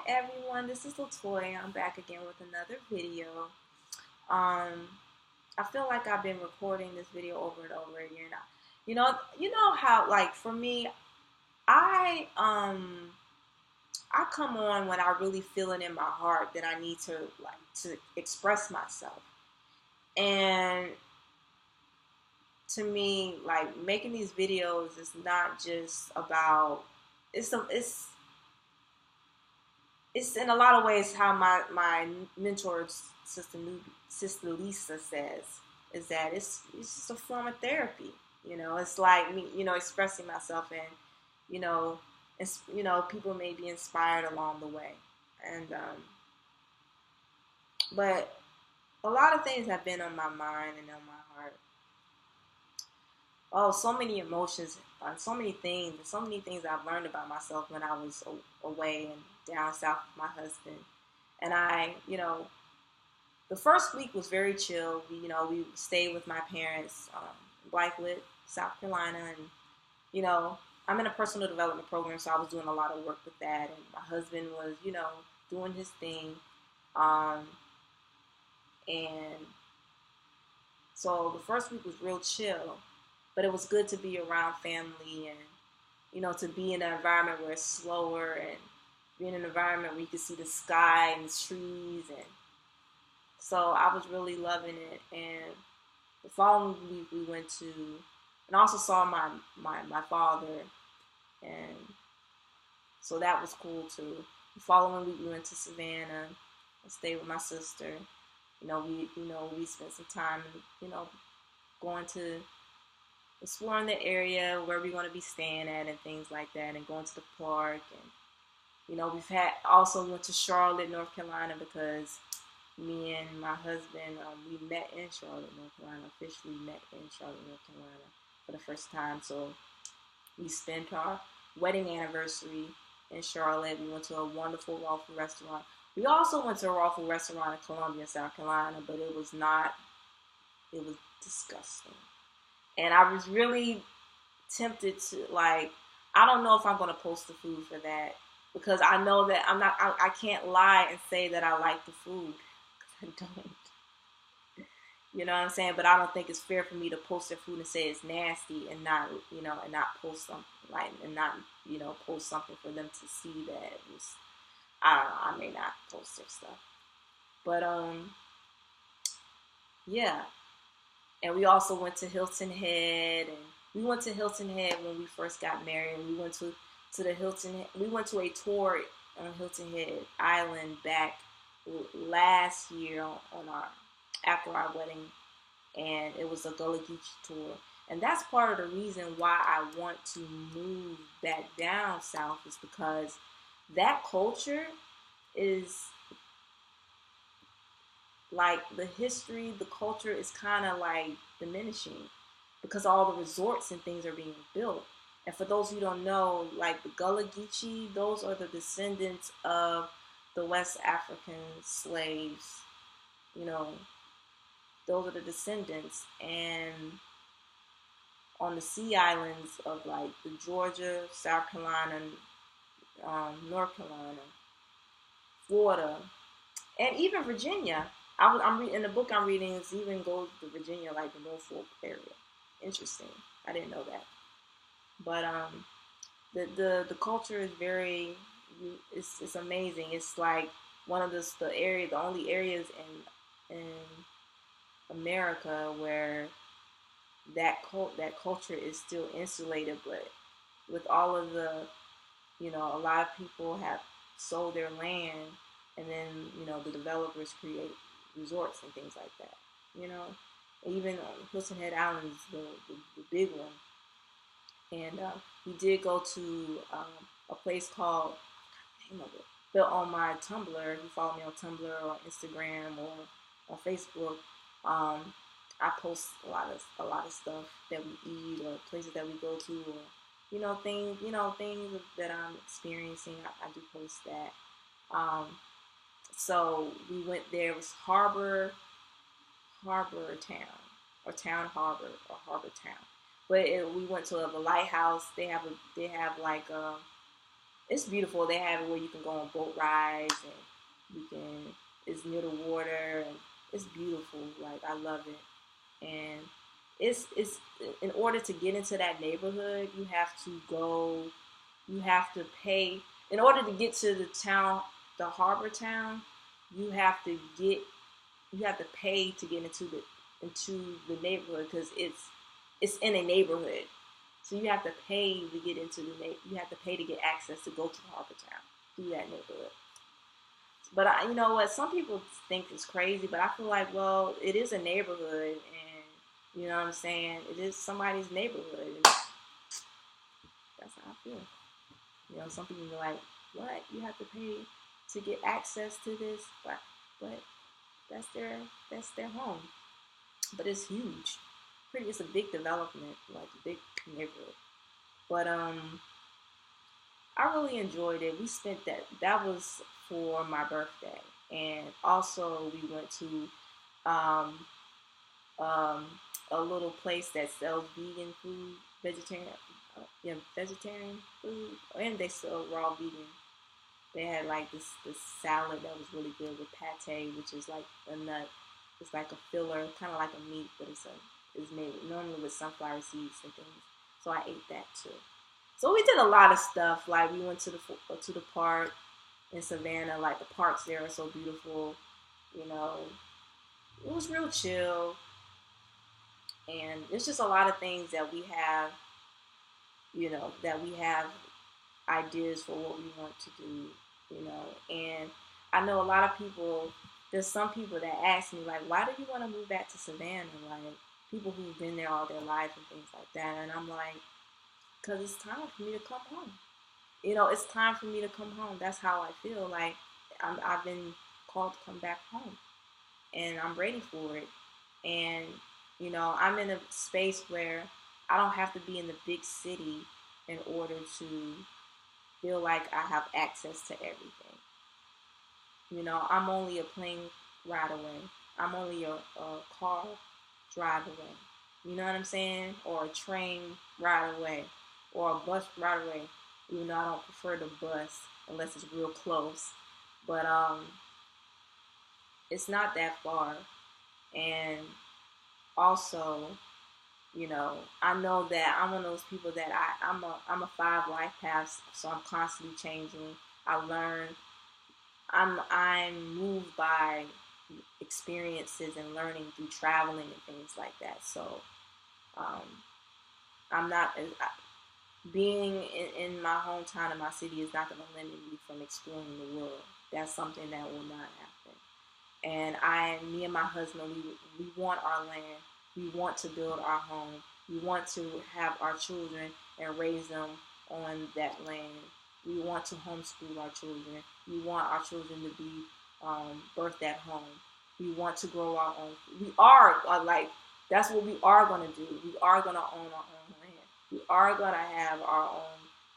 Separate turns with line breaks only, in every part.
everyone, this is LaToya. I'm back again with another video. Um, I feel like I've been recording this video over and over again. You know how like for me, I um I come on when I really feel it in my heart that I need to express myself. And to me, like making these videos is not just about it's in a lot of ways how my mentor sister Lisa says is that it's just a form of therapy. It's like me, expressing myself, and you know, people may be inspired along the way, and but a lot of things have been on my mind and on my heart. Oh, so many emotions, so many things I've learned about myself when I was away and down south with my husband. And the first week was very chill. We stayed with my parents, in Blackwood, South Carolina, and I'm in a personal development program, so I was doing a lot of work with that, and my husband was, doing his thing, um, and so the first week was real chill, but it was good to be around family and to be in an environment where it's slower and be in an environment where you can see the sky and the trees, and so I was really loving it. And the following week we went to, and also saw my father, and so that was cool too. The following week we went to Savannah and stayed with my sister. We spent some time, going to exploring the area where we're going to be staying at and things like that, and going to the park. And we've had also went to Charlotte, North Carolina, because me and my husband, we met in Charlotte, North Carolina, officially met in Charlotte, North Carolina for the first time. So we spent our wedding anniversary in Charlotte. We went to a wonderful waffle restaurant. We also went to a waffle restaurant in Columbia, South Carolina, but it was disgusting. And I was really tempted to, like, I don't know if I'm going to post the food for that, because I know that I can't lie and say that I like the food, because I don't. You know what I'm saying? But I don't think it's fair for me to post their food and say it's nasty and not, and not post something, like, and not, post something for them to see that it was, I don't know, I may not post their stuff. But, yeah. And we also went to Hilton Head, and we went to Hilton Head when we first got married. And we went to the Hilton Head. We went to a tour on Hilton Head Island back last year on our after our wedding, and it was a Gullah Geechee tour. And that's part of the reason why I want to move back down south, is because that culture is like the history, the culture is kind of like diminishing because all the resorts and things are being built. And for those who don't know, like the Gullah Geechee, those are the descendants of the West African slaves. You know, those are the descendants. And on the sea islands of like the Georgia, South Carolina, North Carolina, Florida, and even Virginia. I'm reading in the book I'm reading. It even goes to Virginia, like the Norfolk area. Interesting. I didn't know that. But the culture is very, it's amazing. It's like one of the only areas in America where that culture is still insulated, but with all of a lot of people have sold their land, and then the developers create resorts and things like that. You know, even Hilton Head Island is the big one, and we did go to a place called, name of it, but on my Tumblr, if you follow me on Tumblr or Instagram or on Facebook, I post a lot of stuff that we eat or places that we go to, or things that I'm experiencing. I do post that. So we went there. It was Harbor Town, or Town Harbor, or Harbor Town. But we went to the lighthouse. They have like it's beautiful. They have it where you can go on boat rides and it's near the water and it's beautiful. Like I love it. And it's in order to get into that neighborhood, you have to pay in order to get to the town, the harbor town, you have to get you have to pay to get into the neighborhood because it's in a neighborhood. So you have to pay to get into you have to pay to get access to go to Harbor Town through that neighborhood. But you know what? Some people think it's crazy, but I feel like, well, it is a neighborhood, and you know what I'm saying. It is somebody's neighborhood, and that's how I feel. You know, some people be like, "What? You have to pay to get access to this?" But that's their home. But it's huge. It's a big development, like a big neighborhood. But I really enjoyed it. We spent that was for my birthday, and also we went to um, um, a little place that sells vegan food, vegetarian food, and they sell raw vegan. They had like this salad that was really good with pate, which is like a nut. It's like a filler, kind of like a meat, but it's made normally with sunflower seeds and things. So I ate that too. So we did a lot of stuff. Like we went to the park in Savannah. Like the parks there are so beautiful. You know, it was real chill, and there's just a lot of things that we have. You know, that we have ideas for what we want to do. You know, and I know a lot of people. There's some people that ask me like, why do you want to move back to Savannah? Like people who've been there all their life and things like that. And I'm like, because it's time for me to come home. You know, it's time for me to come home. That's how I feel. Like I've been called to come back home, and I'm ready for it. And you know, I'm in a space where I don't have to be in the big city in order to feel like I have access to everything. You know, I'm only a plane ride away. I'm only a car drive away. You know what I'm saying? Or a train ride away. Or a bus ride away. Even though I don't prefer the bus unless it's real close. But it's not that far. And also, you know, I know that I'm one of those people that I'm a 5 life paths, so I'm constantly changing. I learn. I'm moved by experiences and learning through traveling and things like that. So um, I'm not being in my hometown and my city is not going to limit me from exploring the world. That's something that will not happen. And me and my husband, we want our land. We want to build our home. We want to have our children and raise them on that land. We want to homeschool our children. We want our children to be birthed at home. We want to grow our own. We are like that's what we are going to do. We are going to own our own land. We are going to have our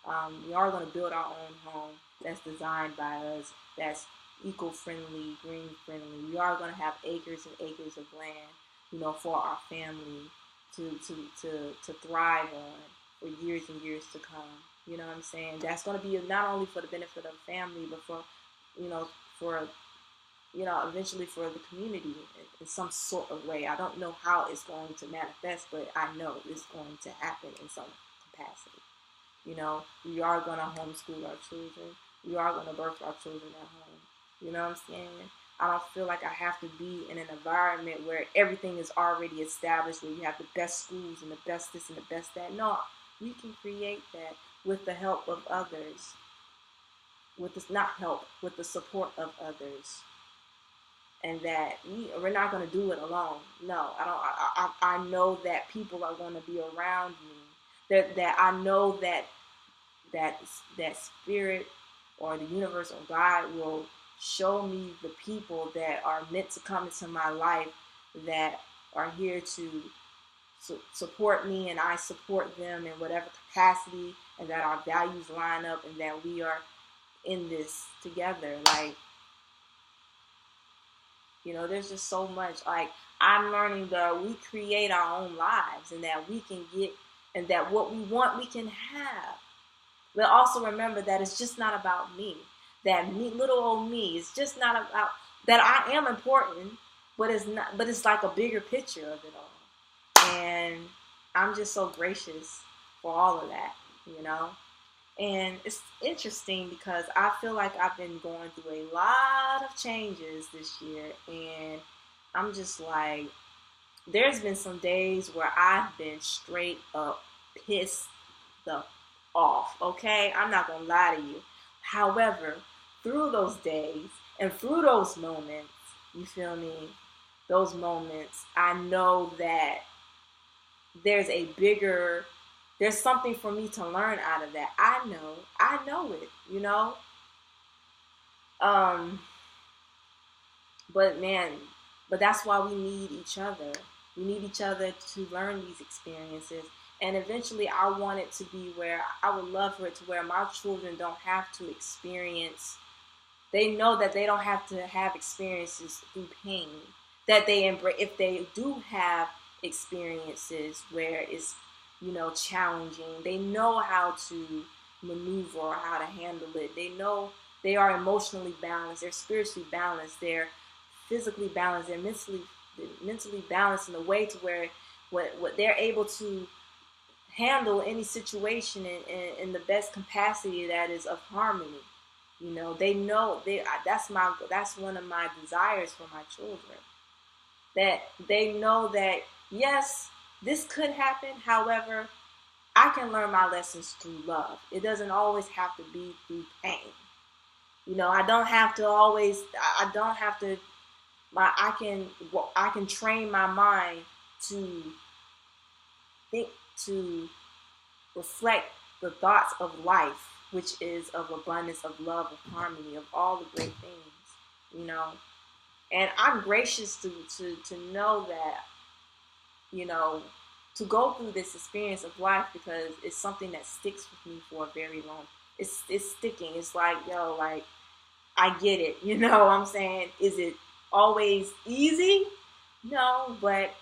own. We are going to build our own home that's designed by us. That's eco-friendly, green-friendly. We are going to have acres and acres of land, you know, for our family to thrive on for years and years to come. You know what I'm saying? That's going to be not only for the benefit of the family, but for, you know, for, you know, eventually for the community in some sort of way. I don't know how it's going to manifest, but I know it's going to happen in some capacity. You know, we are going to homeschool our children. We are going to birth our children at home. You know what I'm saying? I don't feel like I have to be in an environment where everything is already established, where you have the best schools and the best this and the best that. No, we can create that with the help of others. With the support of others. And that we're not going to do it alone. No, I don't. I know that people are going to be around me. That I know that spirit or the universe or God will show me the people that are meant to come into my life that are here to support me and I support them in whatever capacity, and that our values line up and that we are in this together. Like, you know, there's just so much. Like, I'm learning that we create our own lives and that we can get, and that what we want we can have. But also remember that it's just not about me. That me, little old me, is just not about that. I am important, but it's not. But it's like a bigger picture of it all. And I'm just so gracious for all of that, you know. And it's interesting because I feel like I've been going through a lot of changes this year, and I'm just like, there's been some days where I've been straight up pissed the off. Okay, I'm not gonna lie to you. However, through those days and through those moments, you feel me? Those moments, I know that there's a bigger, there's something for me to learn out of that. I know it, you know. Um, but man, but that's why we need each other. We need each other to learn these experiences. And eventually, I want it to be where I would love for it to where my children don't have to experience. They know that they don't have to have experiences through pain. That they embrace, if they do have experiences where it's, you know, challenging, they know how to maneuver or how to handle it. They know they are emotionally balanced, they're spiritually balanced, they're physically balanced, they're mentally balanced in a way to where what they're able to handle any situation in the best capacity that is of harmony. You know, they know that's one of my desires for my children. That they know that yes, this could happen. However, I can learn my lessons through love. It doesn't always have to be through pain. You know, I don't have to always. I don't have to. I can train my mind to think, to reflect the thoughts of life, which is of abundance, of love, of harmony, of all the great things, you know. And I'm gracious to know that, you know, to go through this experience of life because it's something that sticks with me for a very long. It's sticking. It's like, yo, like I get it. You know what I'm saying? Is it always easy? No, but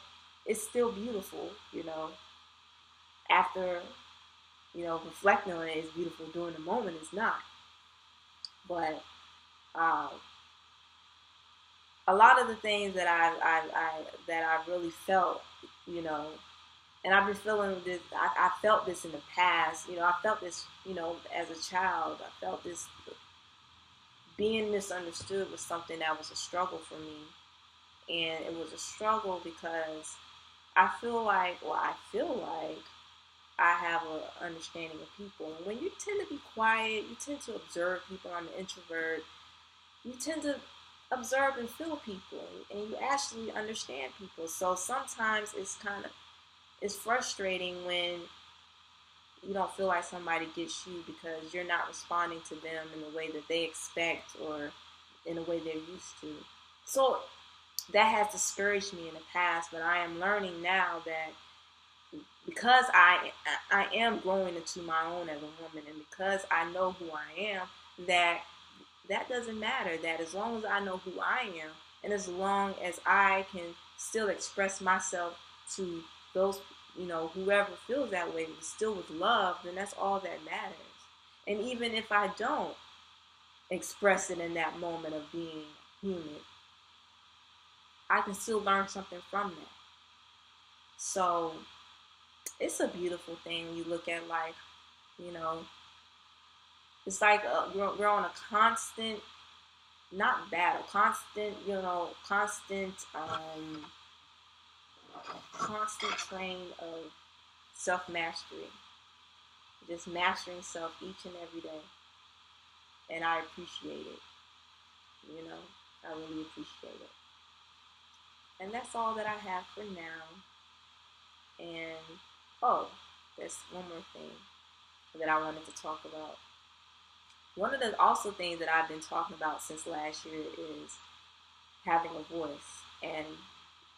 it's still beautiful, you know. After, you know, reflecting on it is beautiful. During the moment, it's not. But um, a lot of the things that I really felt, you know, and I've been feeling this. I felt this in the past. You know, I felt this, you know, as a child. I felt this being misunderstood was something that was a struggle for me, and it was a struggle because I feel like I have an understanding of people. And when you tend to be quiet, you tend to observe people. I'm an introvert. You tend to observe and feel people, and you actually understand people. So sometimes it's frustrating when you don't feel like somebody gets you because you're not responding to them in the way that they expect or in the way they're used to. So that has discouraged me in the past, but I am learning now that because I am growing into my own as a woman, and because I know who I am, that doesn't matter. That as long as I know who I am, and as long as I can still express myself to those, you know, whoever feels that way, but still with love, then that's all that matters. And even if I don't express it in that moment of being human, I can still learn something from that. So it's a beautiful thing when you look at life, you know. It's like we're on a constant, not battle, constant, you know, constant train of self-mastery. Just mastering self each and every day. And I appreciate it, you know. I really appreciate it. And that's all that I have for now. And, oh, there's one more thing that I wanted to talk about. One of the also things that I've been talking about since last year is having a voice. And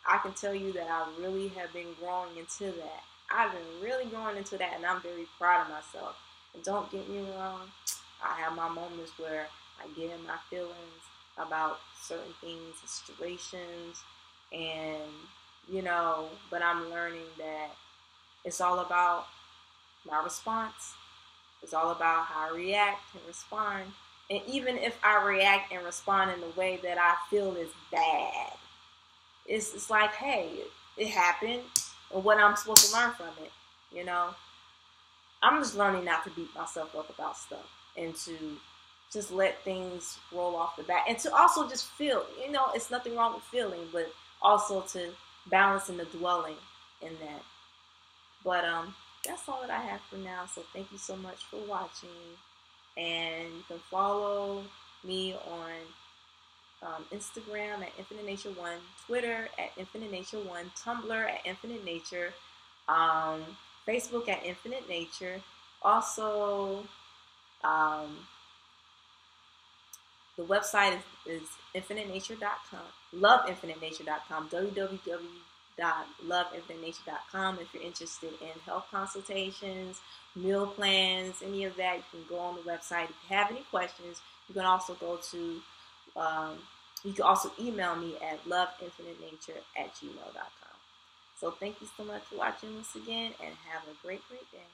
I can tell you that I really have been growing into that. I've been really growing into that, and I'm very proud of myself. And don't get me wrong, I have my moments where I get in my feelings about certain things and situations, and, you know, but I'm learning that it's all about my response. It's all about how I react and respond. And even if I react and respond in a way that I feel is bad, it's like, hey, it happened, and what I'm supposed to learn from it. You know, I'm just learning not to beat myself up about stuff and to just let things roll off the bat, and to also just feel. You know, it's nothing wrong with feeling, but also to balance in the dwelling in that. But that's all that I have for now. So thank you so much for watching, and you can follow me on Instagram at Infinitenature1, Twitter at Infinitenature1, Tumblr at Infinitenature, Facebook at Infinite Nature. Also, the website is infinitenature.com, loveinfinitenature.com, www.loveinfinitenature.com. If you're interested in health consultations, meal plans, any of that, you can go on the website. If you have any questions, you can also go to, you can also email me at loveinfinitenature@gmail.com. So thank you so much for watching once again, and have a great, great day.